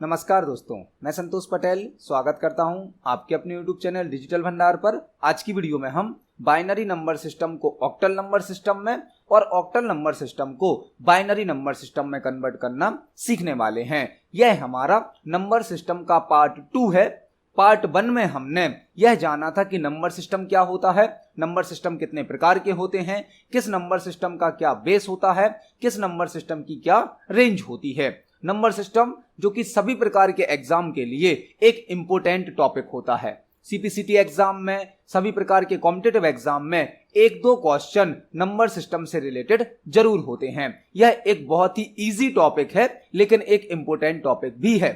नमस्कार दोस्तों, मैं संतोष पटेल स्वागत करता हूं आपके अपने YouTube चैनल डिजिटल भंडार पर। आज की वीडियो में हम बाइनरी नंबर सिस्टम को ऑक्टल नंबर सिस्टम में और ऑक्टल नंबर सिस्टम को बाइनरी नंबर सिस्टम में कन्वर्ट करना सीखने वाले हैं। यह हमारा नंबर सिस्टम का पार्ट 2 है। पार्ट 1 में हमने यह जाना था कि नंबर सिस्टम क्या होता है, नंबर सिस्टम कितने प्रकार के होते हैं, किस नंबर सिस्टम का क्या बेस होता है, किस नंबर सिस्टम की क्या रेंज होती है। नंबर सिस्टम जो कि सभी प्रकार के एग्जाम के लिए एक इंपॉर्टेंट टॉपिक होता है। सीपीसीटी एग्जाम में, सभी प्रकार के कॉम्पिटिटिव एग्जाम में एक दो क्वेश्चन नंबर सिस्टम से रिलेटेड जरूर होते हैं। यह एक बहुत ही इजी टॉपिक है, लेकिन एक इंपॉर्टेंट टॉपिक भी है।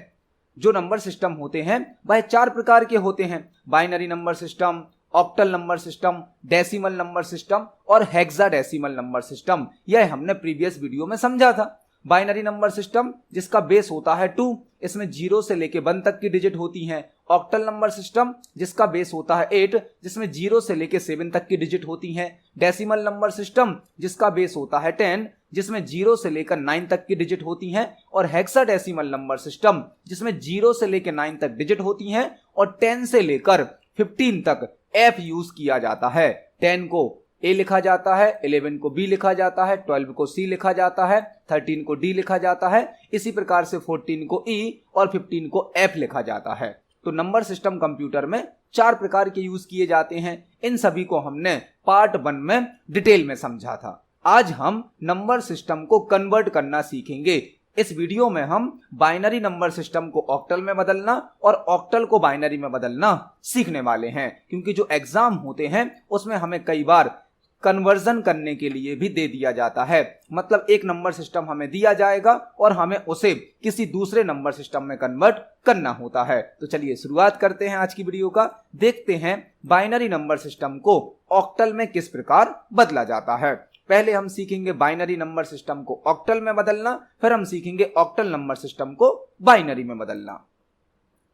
जो नंबर सिस्टम होते हैं वह 4 प्रकार के होते हैं: binary number system, octal number system, decimal number system और हेक्साडेसिमल नंबर सिस्टम। यह हमने प्रीवियस वीडियो में समझा था। बाइनरी नंबर सिस्टम जिसका बेस होता है 2, इसमें 0 से लेके 1 तक की डिजिट होती हैं। ऑक्टल नंबर सिस्टम जिसका बेस होता है 8, जिसमें 0 से लेके 7 तक की डिजिट होती हैं। डेसिमल नंबर सिस्टम जिसका बेस होता है 10, जिसमें 0 से लेकर 9 तक की डिजिट होती हैं। और हेक्साडेसिमल नंबर सिस्टम जिसमें 0 से लेकर 9 तक डिजिट होती हैं और 10 से लेकर 15 तक एफ यूज किया जाता है। 10 को ए लिखा जाता है, 11 को बी लिखा जाता है, 12 को सी लिखा जाता है, 13 को डी लिखा जाता है, इसी प्रकार से 14 को ई और 15 को एफ लिखा जाता है। तो नंबर सिस्टम कंप्यूटर में 4 प्रकार के यूज किए जाते हैं। इन सभी को हमने पार्ट 1 में डिटेल में समझा था। आज हम नंबर सिस्टम को कन्वर्ट करना सीखेंगे। इस वीडियो में हम बाइनरी नंबर सिस्टम को ऑक्टल में बदलना और ऑक्टल को बाइनरी में बदलना सीखने वाले हैं, क्योंकि जो एग्जाम होते हैं उसमें हमें कई बार कन्वर्जन करने के लिए भी दे दिया जाता है। मतलब एक नंबर सिस्टम हमें दिया जाएगा और हमें उसे किसी दूसरे नंबर सिस्टम में कन्वर्ट करना होता है। तो चलिए शुरुआत करते हैं आज की वीडियो का। देखते हैं बाइनरी नंबर सिस्टम को ऑक्टल में किस प्रकार बदला जाता है। पहले हम सीखेंगे बाइनरी नंबर सिस्टम को ऑक्टल में बदलना, फिर हम सीखेंगे ऑक्टल नंबर सिस्टम को बाइनरी में बदलना।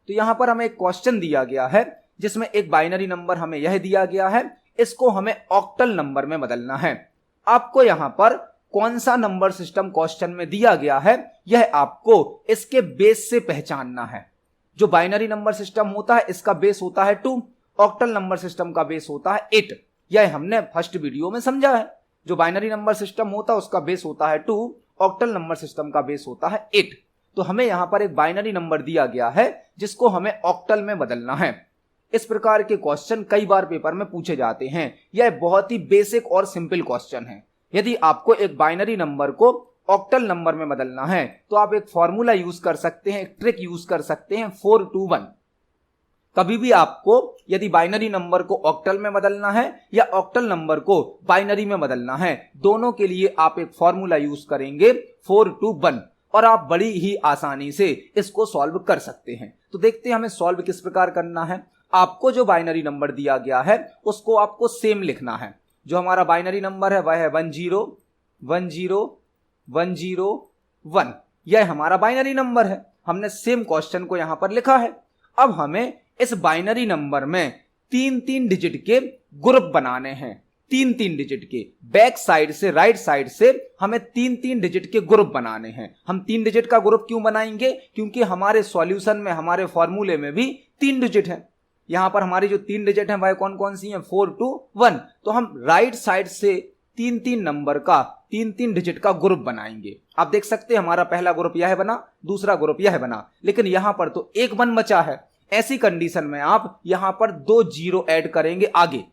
तो यहां पर हमें एक क्वेश्चन दिया गया है जिसमें एक बाइनरी नंबर हमें यह दिया गया है, इसको हमें ऑक्टल नंबर में बदलना है। आपको यहां पर कौन सा नंबर सिस्टम क्वेश्चन में दिया गया है यह आपको इसके बेस से पहचानना है। जो बाइनरी नंबर सिस्टम होता है इसका बेस होता है 2, ऑक्टल नंबर सिस्टम का बेस होता है 8। यह हमने फर्स्ट वीडियो में समझा है। जो बाइनरी नंबर सिस्टम होता है उसका बेस होता है 2, ऑक्टल नंबर सिस्टम का बेस होता है 8। तो हमें यहां पर एक बाइनरी नंबर दिया गया है जिसको हमें ऑक्टल में बदलना है। इस प्रकार के क्वेश्चन कई बार पेपर में पूछे जाते हैं। यह बहुत ही बेसिक और सिंपल क्वेश्चन है। यदि आपको एक बाइनरी नंबर को ऑक्टल नंबर में बदलना है तो आप एक फॉर्मूला यूज कर सकते हैं, एक ट्रिक यूज कर सकते हैं, 4 to 1। कभी भी आपको यदि बाइनरी नंबर को ऑक्टल में बदलना है या ऑक्टल नंबर को बाइनरी में बदलना है, दोनों के लिए आप एक फॉर्मूला यूज करेंगे 4 to 1 और आप बड़ी ही आसानी से इसको सॉल्व कर सकते हैं। तो देखते हैं हमें सॉल्व किस प्रकार करना है। आपको जो बाइनरी नंबर दिया गया है उसको आपको सेम लिखना है। जो हमारा बाइनरी नंबर है वह है 10 10 10 1। यह हमारा बाइनरी नंबर है। हमने सेम क्वेश्चन को यहां पर लिखा है। अब हमें इस बाइनरी नंबर में 3-3 डिजिट के ग्रुप बनाने हैं। 3-3 डिजिट के, बैक साइड से राइट साइड से हमें 3-3 डिजिट के ग्रुप बनाने हैं। हम 3 डिजिट का ग्रुप क्यों बनाएंगे? क्योंकि हमारे सॉल्यूशन में, हमारे फॉर्मूले में भी 3 डिजिट है। यहां पर हमारी जो 3 डिजिट हैं वह कौन कौन सी हैं? 4 to 1। तो हम राइट साइड से 3-3 नंबर का 3-3 डिजिट का ग्रुप बनाएंगे। आप देख सकते हैं हमारा पहला ग्रुप यह बना, दूसरा ग्रुप यह बना, लेकिन यहां पर तो एक 1 बचा है। ऐसी कंडीशन में आप यहां पर 2 0 ऐड करेंगे आगे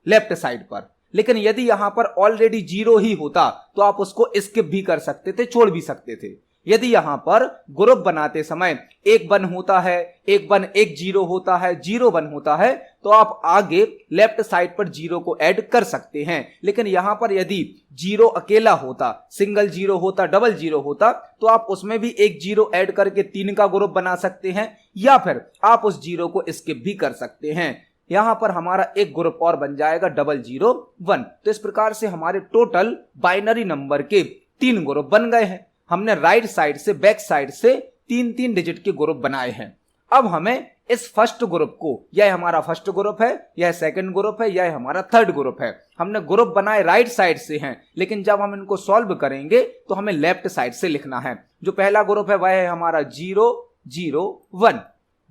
लेफ्ट साइड पर। लेकिन यदि यहां पर ऑलरेडी 0 ही होता तो आप उसको स्किप भी कर सकते थे, छोड़ भी सकते थे। यदि यहां पर ग्रुप बनाते समय एक 1 होता है, एक 1 एक 0 होता है, 0 1 होता है, तो आप आगे लेफ्ट साइड पर 0 को ऐड कर सकते हैं। लेकिन यहां पर यदि 0 अकेला होता, सिंगल 0 होता, डबल 0 होता, तो आप उसमें भी एक 0 ऐड करके 3 का ग्रुप बना सकते हैं, या फिर आप उस 0 को स्किप भी कर सकते हैं। यहां पर हमारा एक ग्रुप और बन जाएगा 0 1। तो इस प्रकार से हमारे टोटल बाइनरी नंबर के 3 ग्रुप बन गए हैं। हमने राइट साइड से, बैक साइड से 3-3 डिजिट के ग्रुप बनाए हैं। अब हमें इस फर्स्ट ग्रुप को, यह हमारा फर्स्ट ग्रुप है, यह सेकंड ग्रुप है, यह हमारा थर्ड ग्रुप है। हमने ग्रुप बनाए राइट साइड से हैं, लेकिन जब हम इनको सॉल्व करेंगे तो हमें लेफ्ट साइड से लिखना है। जो पहला ग्रुप है वह है हमारा 0 1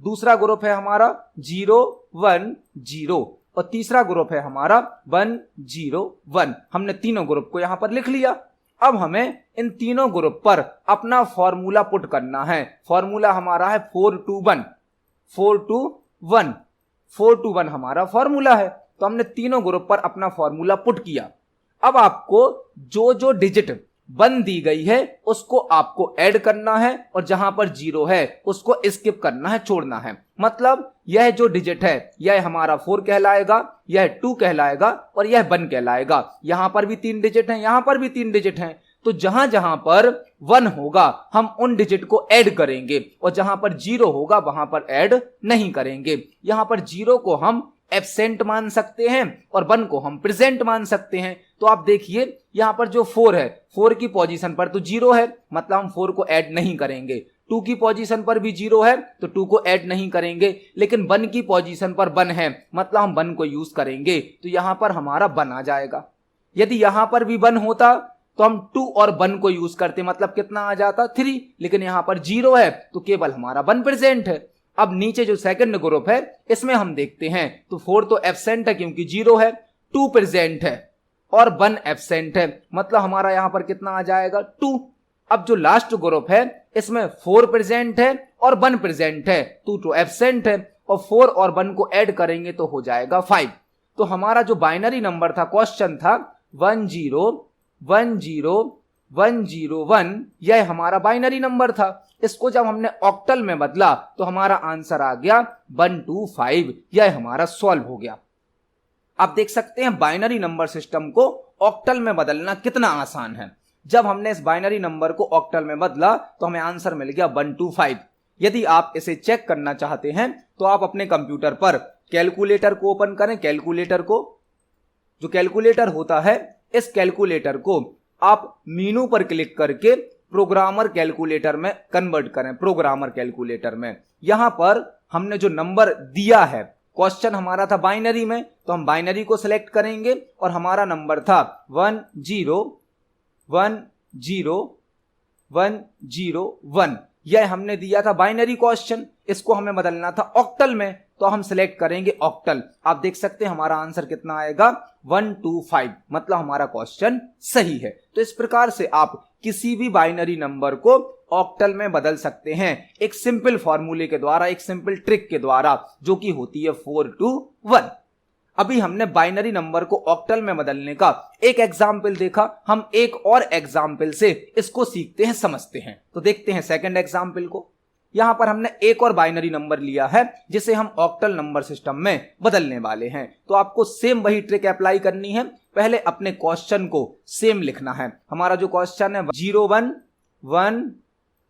दूसरा ग्रुप है हमारा 0 1 0 और तीसरा ग्रुप है हमारा 1 0 1। हमने तीनों ग्रुप को यहां पर लिख लिया। अब हमें इन तीनों ग्रुप पर अपना फॉर्मूला पुट करना है। फॉर्मूला हमारा है 4 2 1 4 2 1 4 2 1 हमारा फॉर्मूला है। तो हमने तीनों ग्रुप पर अपना फॉर्मूला पुट किया। अब आपको जो जो डिजिट 1 दी गई है उसको आपको ऐड करना है और जहां पर 0 है उसको स्किप करना है, छोड़ना है। मतलब यह जो डिजिट है यह हमारा 4 कहलाएगा, यह 2 कहलाएगा और यह 1 कहलाएगा। यहां पर भी 3 डिजिट हैं, यहां पर भी 3 डिजिट हैं। तो जहां जहां पर 1 होगा हम उन डिजिट को ऐड करेंगे और जहां पर 0 होगा वहां पर ऐड नहीं करेंगे। यहां पर 0 को हम एब्सेंट मान सकते हैं और 1 को हम प्रेजेंट मान सकते हैं। तो आप देखिए यहां पर जो 4 है, 4 की पोजीशन पर तो 0 है, मतलब हम 4 को ऐड नहीं करेंगे। 2 की पोजीशन पर भी 0 है तो 2 को ऐड नहीं करेंगे। लेकिन 1 की पोजीशन पर 1 है, मतलब हम 1 को यूज करेंगे। तो यहां पर हमारा 1 आ जाएगा। यदि यहां पर भी 1 होता तो हम 2 और 1 को यूज करते, मतलब कितना आ जाता 3। लेकिन यहां पर 0 है तो केवल हमारा 1 प्रेजेंट है। अब नीचे जो सेकंड ग्रुप है इसमें हम देखते हैं तो 4 तो एब्सेंट है क्योंकि 0 है, 2 प्रेजेंट है और 1 एब्सेंट है, मतलब हमारा यहां पर कितना आ जाएगा 2। अब जो लास्ट ग्रुप है इसमें 4 प्रेजेंट है और 1 प्रेजेंट है, 2 तो एब्सेंट है और 4 और 1 को ऐड करेंगे तो हो जाएगा 5। तो हमारा जो बाइनरी नंबर था, क्वेश्चन था 1 0 1 0 1 0 1, यह हमारा बाइनरी नंबर था। इसको जब हमने ऑक्टल में बदला तो हमारा आंसर आ गया 125। यह हमारा सॉल्व हो गया। आप देख सकते हैं बाइनरी नंबर सिस्टम को ऑक्टल में बदलना कितना आसान है। जब हमने इस बाइनरी नंबर को ऑक्टल में बदला तो हमें आंसर मिल गया 125। यदि आप इसे चेक करना चाहते हैं तो आप अपने कंप्यूटर पर कैलकुलेटर को ओपन करें। कैलकुलेटर को, जो कैलकुलेटर होता है, इस कैलकुलेटर को आप मीनू पर क्लिक करके प्रोग्रामर कैलकुलेटर में कन्वर्ट करें। प्रोग्रामर कैलकुलेटर में यहां पर हमने जो नंबर दिया है, क्वेश्चन हमारा था बाइनरी में, तो हम बाइनरी को सिलेक्ट करेंगे और हमारा नंबर था 1 0 1 0 1 0 1। यह हमने दिया था बाइनरी क्वेश्चन। इसको हमें बदलना था ऑक्टल में, तो हम सिलेक्ट करेंगे ऑक्टल। आप देख सकते हैं हमारा आंसर कितना आएगा 125, मतलब हमारा क्वेश्चन सही है। तो इस प्रकार से आप किसी भी बाइनरी नंबर को ऑक्टल में बदल सकते हैं एक सिंपल फॉर्मूले के द्वारा, एक सिंपल ट्रिक के द्वारा, जो कि होती है 4 2 1। अभी हमने बाइनरी नंबर को ऑक्टल में बदलने का एक एग्जाम्पल देखा। हम एक और एग्जाम्पल से इसको सीखते हैं, समझते हैं। तो देखते हैं सेकंड एग्जाम्पल को। यहां पर हमने एक और बाइनरी नंबर लिया है जिसे हम ऑक्टल नंबर सिस्टम में बदलने वाले हैं। तो आपको सेम वही ट्रिक अप्लाई करनी है। पहले अपने क्वेश्चन को सेम लिखना है। हमारा जो क्वेश्चन है 0 1 1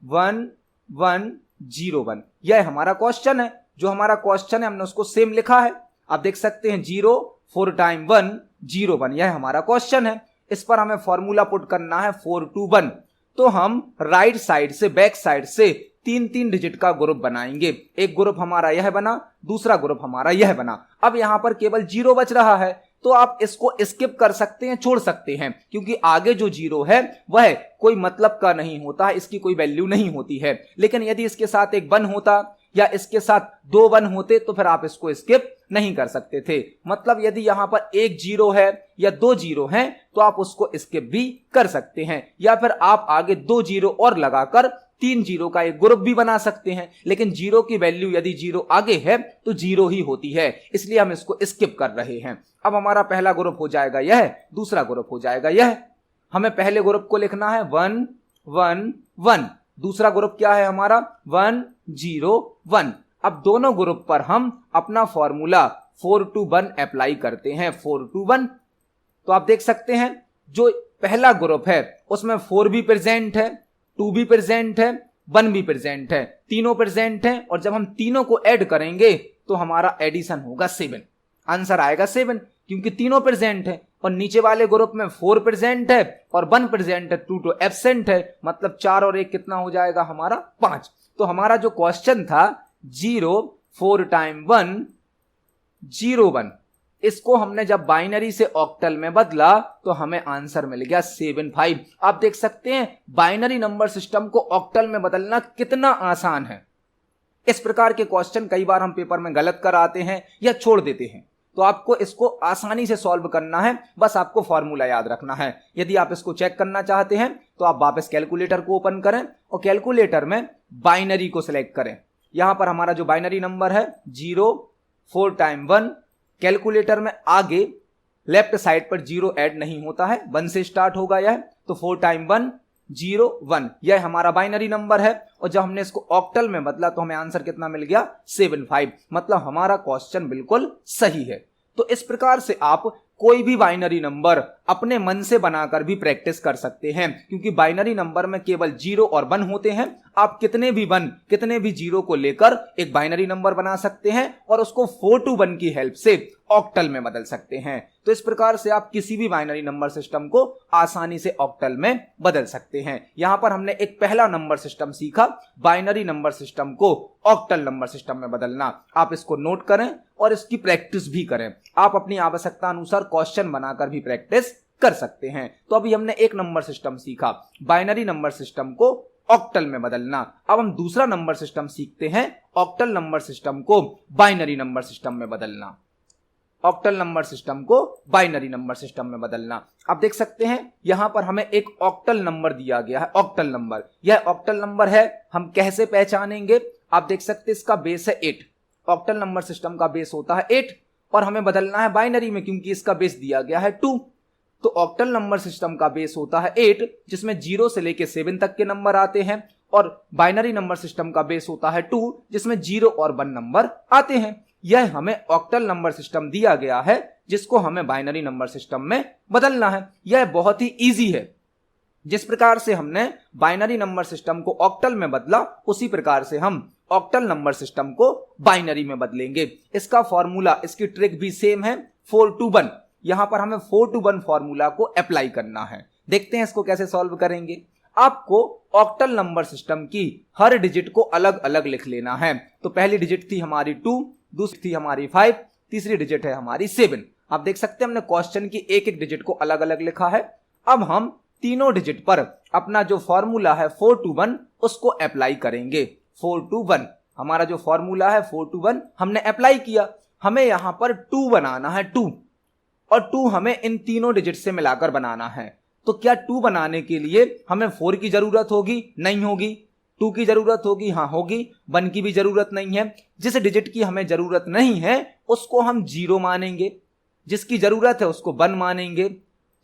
1 1 0 1, यह हमारा क्वेश्चन है। जो हमारा क्वेश्चन है हमने उसको सेम लिखा है। आप देख सकते हैं 0 4 टाइम 1 0 1, यह हमारा क्वेश्चन है। इस पर हमें फॉर्मूला पुट करना है 4 2 1। तो हम राइट साइड से, बैक साइड से 3 डिजिट का ग्रुप बनाएंगे। एक ग्रुप हमारा यह बना, दूसरा ग्रुप हमारा यह बना। अब यहां पर केवल 0 बच रहा है, तो आप इसको स्किप कर सकते हैं, छोड़ सकते हैं, क्योंकि आगे जो 0 है वह कोई मतलब का नहीं होता है, इसकी कोई वैल्यू नहीं होती है। लेकिन यदि इसके साथ एक 1 होता या इसके साथ 2 1 होते तो फिर आप इसको स्किप नहीं कर सकते थे। मतलब यदि यहां पर एक 0 है या 2 0 हैं तो आप उसको स्किप भी कर सकते हैं, या फिर आप आगे 2 0 और लगाकर 3 0 का एक ग्रुप भी बना सकते हैं। लेकिन 0 की वैल्यू यदि 0 आगे है तो 0 ही होती है, इसलिए हम इसको स्किप कर रहे हैं। अब हमारा पहला ग्रुप हो जाएगा यह, दूसरा ग्रुप हो जाएगा यह। हमें पहले ग्रुप को लिखना है 1 1 1, दूसरा ग्रुप क्या है हमारा 1 0 1। अब दोनों ग्रुप पर हम अपना फॉर्मूला 4 2 1 अप्लाई करते हैं। 4 2 1, तो आप देख सकते हैं जो पहला ग्रुप है उसमें 4 भी प्रेजेंट है, 2 भी प्रेजेंट है, 1 भी प्रेजेंट है, तीनों प्रेजेंट है। और जब हम तीनों को ऐड करेंगे तो हमारा एडिशन होगा 7, आंसर आएगा 7, क्योंकि तीनों प्रेजेंट है। और नीचे वाले ग्रुप में 4 प्रेजेंट है और 1 प्रेजेंट है, 2 तो एब्सेंट है, मतलब 4 और 1 कितना हो जाएगा हमारा 5। तो हमारा जो क्वेश्चन था 0 4 टाइम 1 0 1, इसको हमने जब बाइनरी से ऑक्टल में बदला तो हमें आंसर मिल गया 7 5। आप देख सकते हैं बाइनरी नंबर सिस्टम को ऑक्टल में बदलना कितना आसान है। इस प्रकार के क्वेश्चन कई बार हम पेपर में गलत कर आते हैं या छोड़ देते हैं, तो आपको इसको आसानी से सॉल्व करना है, बस आपको फॉर्मूला याद रखना है। यदि आप इसको चेक करना चाहते हैं तो आप वापस कैलकुलेटर को ओपन करें और कैलकुलेटर में बाइनरी को सिलेक्ट करें। यहां पर हमारा जो बाइनरी नंबर है 0 4 टाइम 1, कैलकुलेटर में आगे लेफ्ट साइड पर 0 ऐड नहीं होता है, 1 से स्टार्ट होगा यह, तो 4 टाइम 1 0 1, यह हमारा बाइनरी नंबर है। और जब हमने इसको ऑक्टल में बदला तो हमें आंसर कितना मिल गया 75, मतलब हमारा क्वेश्चन बिल्कुल सही है। तो इस प्रकार से आप कोई भी बाइनरी नंबर अपने मन से बनाकर भी प्रैक्टिस कर सकते हैं, क्योंकि बाइनरी नंबर में केवल 0 और 1 होते हैं। आप कितने भी 1 कितने भी 0 को लेकर एक बाइनरी नंबर बना सकते हैं और उसको 4 to 1 की हेल्प से ऑक्टल में बदल सकते हैं। तो इस प्रकार से आप किसी भी बाइनरी नंबर सिस्टम को आसानी से ऑक्टल में बदल सकते हैं। यहां पर हमने एक पहला नंबर सिस्टम सीखा, बाइनरी नंबर सिस्टम को ऑक्टल नंबर सिस्टम में बदलना। आप इसको नोट करें और इसकी प्रैक्टिस भी करें। आप अपनी आवश्यकता अनुसार क्वेश्चन बनाकर भी प्रैक्टिस कर सकते हैं। तो अभी हमने एक नंबर सिस्टम सीखा, बाइनरी नंबर सिस्टम को ऑक्टल में बदलना। अब हम दूसरा नंबर सिस्टम सीखते हैं, ऑक्टल नंबर सिस्टम को बाइनरी नंबर सिस्टम में बदलना। ऑक्टल नंबर सिस्टम को बाइनरी नंबर सिस्टम में बदलना। आप देख सकते हैं यहां पर हमें एक ऑक्टल नंबर दिया गया है, ऑक्टल नंबर। यह ऑक्टल नंबर है, हम कैसे पहचानेंगे? आप देख सकते हैं इसका बेस है 8। ऑक्टल नंबर सिस्टम का बेस होता है 8 और हमें बदलना है बाइनरी में, क्योंकि इसका बेस दिया गया है 2। तो ऑक्टल नंबर सिस्टम का बेस होता है 8, जिसमें 0 से लेकर 7 तक के नंबर आते हैं, और बाइनरी नंबर सिस्टम का बेस होता है 2, जिसमें 0 और 1 नंबर आते हैं। यह हमें ऑक्टल नंबर सिस्टम दिया गया है, जिसको हमें बाइनरी नंबर सिस्टम में बदलना है। यह बहुत ही इजी है। जिस प्रकार से हमने बाइनरी नंबर सिस्टम को ऑक्टल में बदला, उसी प्रकार से हम ऑक्टल नंबर सिस्टम को बाइनरी में बदलेंगे। इसका फॉर्मूला, इसकी ट्रिक भी सेम है, 4 to 1। यहां पर हमें 4 to 1 फॉर्मूला को अप्लाई करना है। देखते हैं इसको कैसे सॉल्व करेंगे। आपको ऑक्टल नंबर सिस्टम की हर डिजिट को अलग अलग लिख लेना है। तो पहली डिजिट थी हमारी 2, दूसरी थी हमारी 5, तीसरी डिजिट है हमारी 7। आप देख सकते हैं हमने क्वेश्चन की एक एक डिजिट को अलग अलग लिखा है। अब हम तीनों डिजिट पर अपना जो फॉर्मूला है 4 to 1 उसको अप्लाई करेंगे। 4 to 1 हमारा जो फॉर्मूला है 4 to 1 हमने अप्लाई किया। हमें यहां पर 2 बनाना है, 2, और 2 हमें इन तीनों डिजिट से मिलाकर बनाना है। तो क्या 2 बनाने के लिए हमें 4 की जरूरत होगी? नहीं होगी। 2 की जरूरत होगी? हाँ होगी। 1 की भी जरूरत नहीं है। जिस डिजिट की हमें जरूरत नहीं है उसको हम 0 मानेंगे, जिसकी जरूरत है उसको 1 मानेंगे,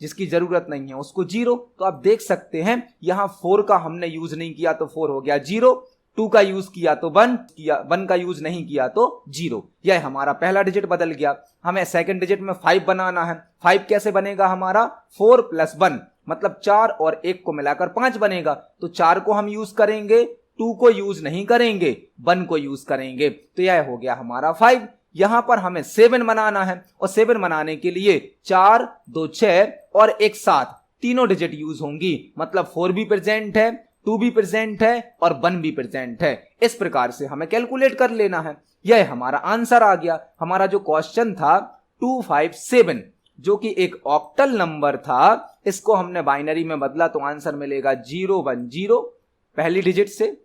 जिसकी जरूरत नहीं है उसको 0। तो आप देख सकते हैं यहां 4 का हमने यूज नहीं किया तो 4 हो गया 0, 2 का यूज किया तो 1 किया, 1 का यूज नहीं किया तो 0। यह हमारा पहला डिजिट बदल गया। हमें सेकंड डिजिट में 5 बनाना है। 5 कैसे बनेगा हमारा? 4 + 1, मतलब 4 और 1 को मिलाकर 5 बनेगा। तो 4 को हम यूज करेंगे, 2 को यूज नहीं करेंगे, 1 को यूज करेंगे। तो यह हो गया हमारा 5। यहां पर हमें 7 बनाना है, और 7 बनाने के लिए 4 2 6 और 1 7 तीनों डिजिट यूज होंगी, मतलब 4 भी प्रेजेंट है, 2 भी प्रेजेंट है और 1 भी प्रेजेंट है। इस प्रकार से हमें कैलकुलेट कर लेना है। यह हमारा आंसर आ गया। हमारा जो क्वेश्चन था 257, जो कि एक ऑक्टल नंबर था, इसको हमने बाइनरी में बदला तो आंसर मिलेगा 010 पहली डिजिट से,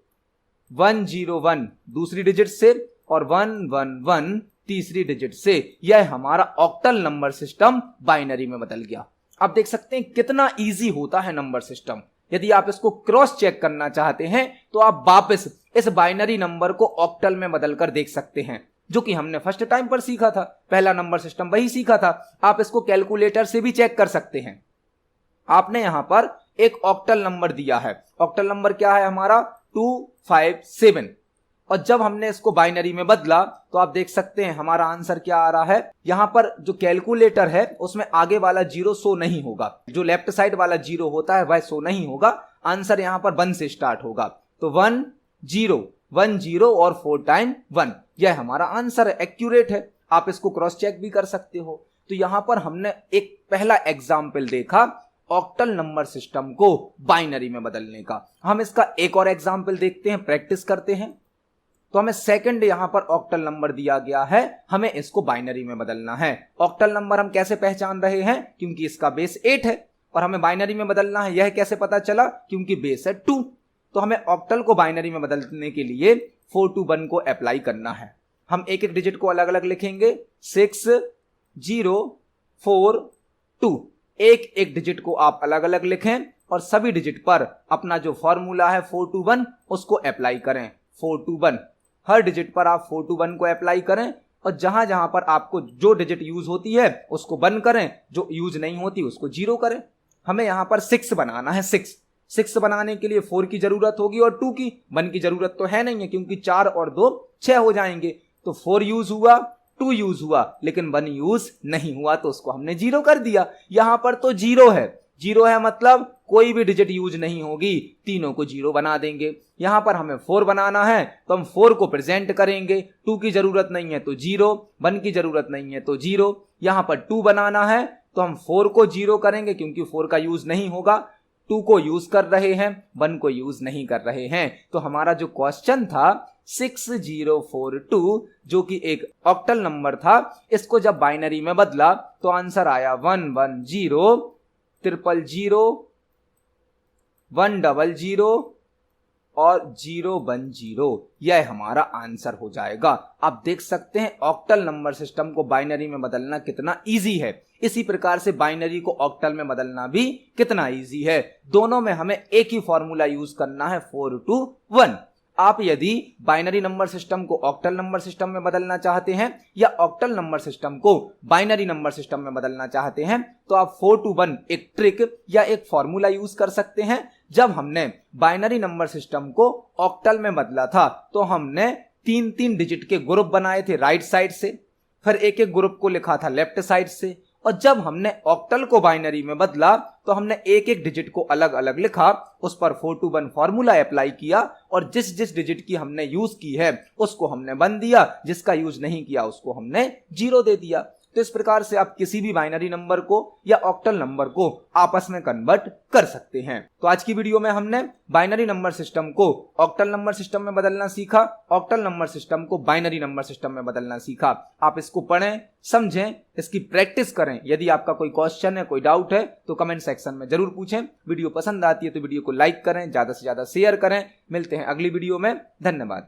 101 दूसरी डिजिट से, और 111 तीसरी डिजिट से। यह हमारा ऑक्टल नंबर सिस्टम बाइनरी में बदल गया। आप देख सकते हैं कितना इजी होता है नंबर सिस्टम। यदि आप इसको क्रॉस चेक करना चाहते हैं तो आप वापस इस बाइनरी नंबर को ऑक्टल में बदलकर देख सकते हैं, जो कि हमने फर्स्ट टाइम पर सीखा था। पहला नंबर सिस्टम वही सीखा था। आप इसको कैलकुलेटर से भी चेक कर सकते हैं। आपने यहां पर एक ऑक्टल नंबर दिया है। ऑक्टल नंबर क्या है हमारा? 257। और जब हमने इसको बाइनरी में बदला तो आप देख सकते हैं हमारा आंसर क्या आ रहा है। यहां पर जो कैलकुलेटर है उसमें आगे वाला 0 शो नहीं होगा, जो लेफ्ट साइड वाला 0 होता है वह शो नहीं होगा। आंसर यहां पर 1 से स्टार्ट होगा। तो 1 0 1 0 और 4 टाइम 1, यह हमारा आंसर है, एक्यूरेट है। आप इसको क्रॉस चेक भी कर सकते हो। तो यहां पर हमने एक पहला एग्जाम्पल देखा ऑक्टल नंबर सिस्टम को बाइनरी में बदलने का। हम इसका एक और एग्जाम्पल देखते हैं, प्रैक्टिस करते हैं। तो हमें सेकंड यहां पर ऑक्टल नंबर दिया गया है, हमें इसको बाइनरी में बदलना है। ऑक्टल नंबर हम कैसे पहचान रहे हैं? क्योंकि इसका बेस 8 है और हमें बाइनरी में बदलना है। यह कैसे पता चला? क्योंकि बेस है 2। तो हमें ऑक्टल को बाइनरी में बदलने के लिए 4 to 1 को अप्लाई करना है। हम एक एक डिजिट को अलग अलग लिखेंगे, 6 0 4 2। एक एक डिजिट को आप अलग अलग लिखें और सभी डिजिट पर अपना जो फॉर्मूला है 4 to 1 उसको अप्लाई करें। 4 to 1 हर डिजिट पर आप 4 to 1 को अप्लाई करें और जहां जहां पर आपको जो डिजिट यूज होती है उसको 1 करें, जो यूज नहीं होती उसको 0 करें। हमें यहां पर 6 बनाना है। 6 बनाने के लिए 4 की जरूरत होगी और 2 की। 1 की जरूरत तो है नहीं है क्योंकि 4 और 2 6 हो जाएंगे। तो 4 यूज हुआ, 2 यूज हुआ, लेकिन 1 यूज नहीं हुआ तो उसको हमने 0 कर दिया। यहां पर तो 0 है, 0 है मतलब कोई भी डिजिट यूज नहीं होगी, तीनों को 0 बना देंगे। यहां पर हमें 4 बनाना है तो हम 4 को प्रेजेंट करेंगे। 2 की जरूरत नहीं है तो 0, 1 की जरूरत नहीं है तो 0। यहां पर 2 बनाना है तो हम 4 को 0 करेंगे क्योंकि 4 का यूज नहीं होगा। 2 को यूज कर रहे हैं, 1 को यूज नहीं कर रहे हैं। तो हमारा जो क्वेश्चन था 6042 जो कि एक ऑक्टल नंबर था, इसको जब बाइनरी में बदला तो आंसर आया 110 000 100 और 010। यह हमारा आंसर हो जाएगा। आप देख सकते हैं ऑक्टल नंबर सिस्टम को बाइनरी में बदलना कितना इजी है। इसी प्रकार से बाइनरी को ऑक्टल में बदलना भी कितना इजी है। दोनों में हमें एक ही फॉर्मूला यूज करना है, 4 to 1। आप यदि बाइनरी नंबर सिस्टम को ऑक्टल नंबर सिस्टम में बदलना चाहते हैं या ऑक्टल नंबर सिस्टम को बाइनरी नंबर सिस्टम में बदलना चाहते हैं तो आप 4 to 1 एक ट्रिक या एक फॉर्मूला यूज कर सकते हैं। जब हमने बाइनरी नंबर सिस्टम को ऑक्टल में बदला था तो हमने 3 डिजिट के ग्रुप बनाए थे राइट साइड से, फिर एक एक ग्रुप को लिखा था लेफ्ट साइड से। और जब हमने ऑक्टल को बाइनरी में बदला तो हमने एक एक डिजिट को अलग अलग लिखा, उस पर 4 to 1 फॉर्मूला अप्लाई किया और जिस जिस डिजिट की हमने यूज की है उसको हमने 1 दिया, जिसका यूज नहीं किया उसको हमने 0 दे दिया। तो इस प्रकार से आप किसी भी बाइनरी नंबर को या ऑक्टल नंबर को आपस में कन्वर्ट कर सकते हैं। तो आज की वीडियो में हमने बाइनरी नंबर सिस्टम को ऑक्टल नंबर सिस्टम में बदलना सीखा, ऑक्टल नंबर सिस्टम को बाइनरी नंबर सिस्टम में बदलना सीखा। आप इसको पढ़ें, समझें, इसकी प्रैक्टिस करें। यदि आपका कोई क्वेश्चन है, कोई डाउट है तो कमेंट सेक्शन में जरूर पूछें। वीडियो पसंद आती है तो वीडियो को लाइक करें, ज्यादा से ज्यादा शेयर करें। मिलते हैं अगली वीडियो में। धन्यवाद।